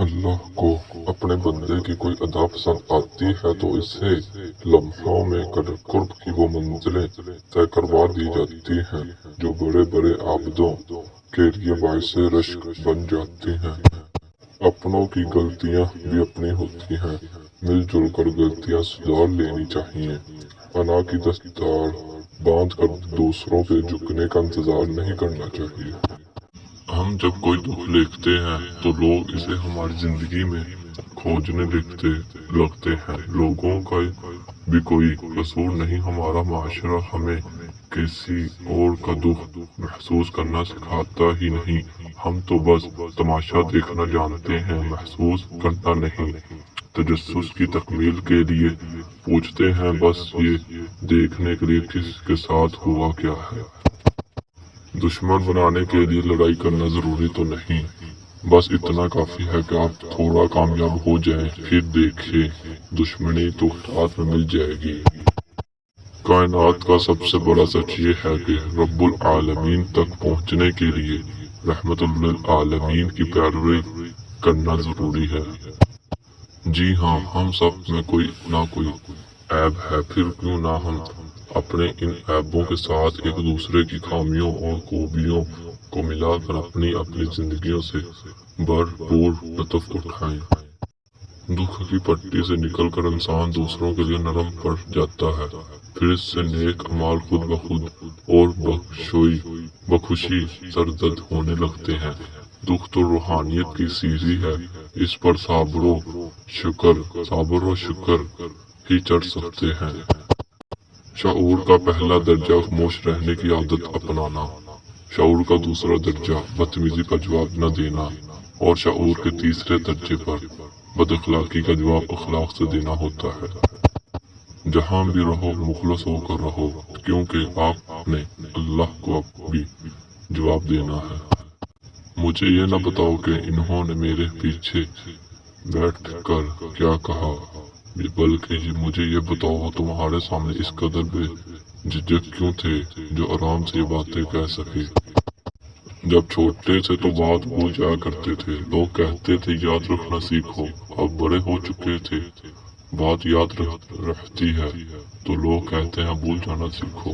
اللہ کو اپنے بندے کی کوئی ادا پسند آتی ہے تو اسے لمحوں میں قرب کی وہ منزلیں طے کروا دی جاتی ہیں جو بڑے بڑے عابدوں کے لیے باعث رشک بن جاتی ہیں۔ اپنوں کی غلطیاں بھی اپنی ہوتی ہیں، مل جل کر غلطیاں سدھار لینی چاہیے۔ انا کی دستار باندھ کر دوسروں کے جھکنے کا انتظار نہیں کرنا چاہیے۔ ہم جب کوئی دکھ لکھتے ہیں تو لوگ اسے ہماری زندگی میں کھوجنے لگتے ہیں۔ لوگوں کا بھی کوئی قصور نہیں، ہمارا معاشرہ ہمیں کسی اور کا دکھ محسوس کرنا سکھاتا ہی نہیں، ہم تو بس تماشا دیکھنا جانتے ہیں، محسوس کرنا نہیں۔ تجسس کی تکمیل کے لیے پوچھتے ہیں، بس یہ دیکھنے کے لیے کس کے ساتھ ہوا کیا ہے۔ دشمن بنانے کے لیے لڑائی کرنا ضروری تو نہیں، بس اتنا کافی ہے کہ آپ تھوڑا کامیاب ہو جائیں، پھر دیکھیں دشمنی تو ہاتھ میں مل جائے گی۔ کائنات کا سب سے بڑا سچ یہ ہے کہ رب العالمین تک پہنچنے کے لیے رحمت للعالمین کی پیروی کرنا ضروری ہے۔ جی ہاں، ہم سب میں کوئی نہ کوئی عیب ہے، پھر کیوں نہ ہم اپنے ان عیبوں کے ساتھ ایک دوسرے کی خامیوں اور خوبیوں کو ملا کر اپنی زندگیوں سے بھرپور لطف اٹھائیں۔ دکھ کی پٹی سے نکل کر انسان دوسروں کے لیے نرم پڑ جاتا ہے، پھر اس سے نیک اعمال خود بخود اور بخوشی سرزد ہونے لگتے ہیں۔ دکھ تو روحانیت کی سیڑھی ہے، اس پر صبر و شکر ہی چڑھ سکتے ہیں۔ شعور کا پہلا درجہ خاموش رہنے کی عادت اپنانا، شعور کا دوسرا درجہ بدتمیزی کا جواب نہ دینا، اور شعور کے تیسرے درجے پر بد اخلاقی کا جواب اخلاق سے دینا ہوتا ہے۔ جہاں بھی رہو مخلص ہو کر رہو، کیونکہ آپ نے اللہ کو بھی جواب دینا ہے۔ مجھے یہ نہ بتاؤ کہ انہوں نے میرے پیچھے بیٹھ کر کیا کہا، بلکہ مجھے یہ بتاؤ تمہارے سامنے اس قدر بے جھجک کیوں تھے جو آرام سے یہ باتیں کہہ سکے۔ جب چھوٹے تھے تو بات بھول جایا کرتے تھے، لوگ کہتے تھے یاد رکھنا سیکھو، اب بڑے ہو چکے تھے بات یاد رہتی ہے تو لوگ کہتے ہیں بھول جانا سیکھو۔